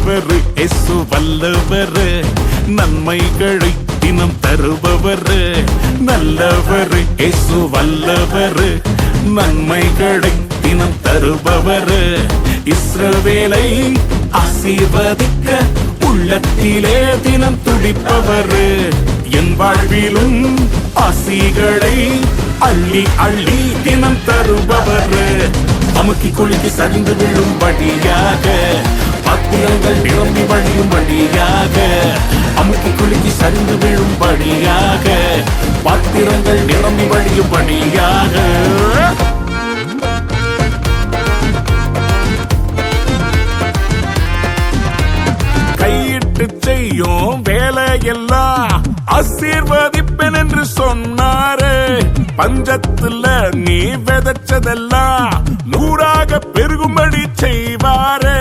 நல்லவர் இயேசு வல்லவர் நன்மைகளை தினம் தருபவர் நல்லவர் இயேசு வல்லவர் நன்மைகளை தினம் தருபவர் இஸ்ரவேலை ஆசீர்வதிக்க உள்ளத்திலே தினம் துடிப்பவர் என் வாழ்விலும் ஆசிகளை அள்ளி அள்ளி தினம் தருபவர் அமுக்கி குலுக்கி சரிந்து விழும்படியாக பாத்திரங்கள் நிரம்பி வழியும்படியாக அமுக்கி குலுக்கி சரிந்து விழும்படியாக பாத்திரங்கள் நிரம்பி வழியும்படியாக கையிட்டு செய்யும் வேலையெல்லாம் ஆசீர்வதிப்பேன் என்று சொன்னாரு பஞ்சத்துல நீ விதைச்சதெல்லாம் நூறாக பெருகும்படி செய்வாரு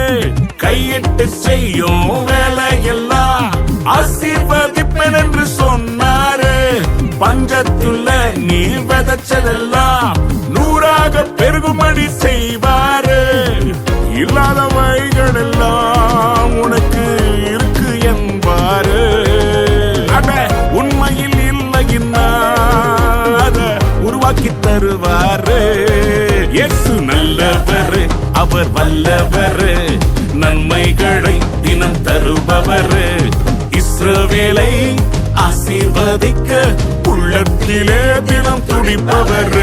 கையிட்டு செய்யும் வேலையெல்லாம் ஆசீர்வதிப்பேன் என்று சொன்னாரு பஞ்சத்துல நீ விதைச்சதெல்லாம் நூறாக பெருகும்படி செய்வாரு இல்லாத வழிகள் எல்லாம் உனக்கு இருக்கு என்பாரு உண்மையில் இல்லைன்னா அத உருவாக்கி தருவாரு இயேசு நல்லவர் அவர் வல்லவர் நன்மைகளை தினம் தருபவர் இஸ்ரவேலை ஆசீர்வதிக்க உள்ளத்திலே தினம் துடிப்பவர்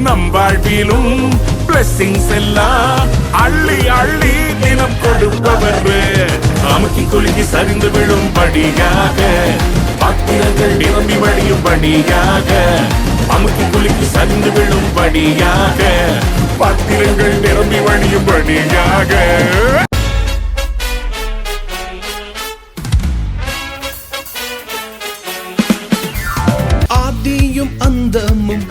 நம் வாழ்விலும் பிளெஸிங்ஸ் எல்லாம் அள்ளி அள்ளி தினம் கொடுப்பவர் அமுக்கி குலுக்கி சரிந்து விழும்படியாக பாத்திரங்கள் நிரம்பி வழியும்படியாக அமுக்கி குலுக்கி சரிந்து விழும்படியாக பாத்திரங்கள் நிரம்பி வழியும்படியாக ஆதியும் அந்தமும்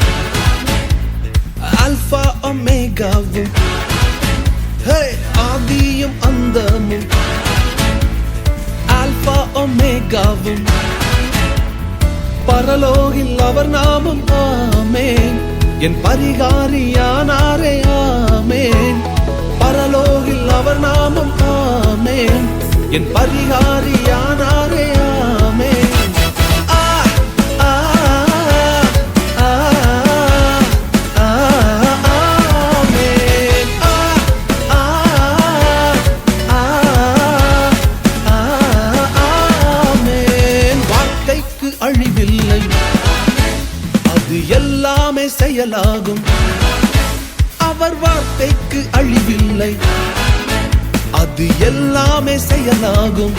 ஆல்பா ஒமேகாவும் ஆதியும் அந்தமும் ஆல்பா ஒமேகாவும் பரலோகில் அவர் நாமம் ஆமேன் என் பரிகாரியானாரே ஆமேன் பரலோகில் அவர் நாமம் ஆமேன் என் பரிகாரியானாரே ஆமேன் அழிவில்லை அது எல்லாமே செயலாகும் அவர் வார்த்தைக்கு அழிவில்லை அது எல்லாமே செயலாகும்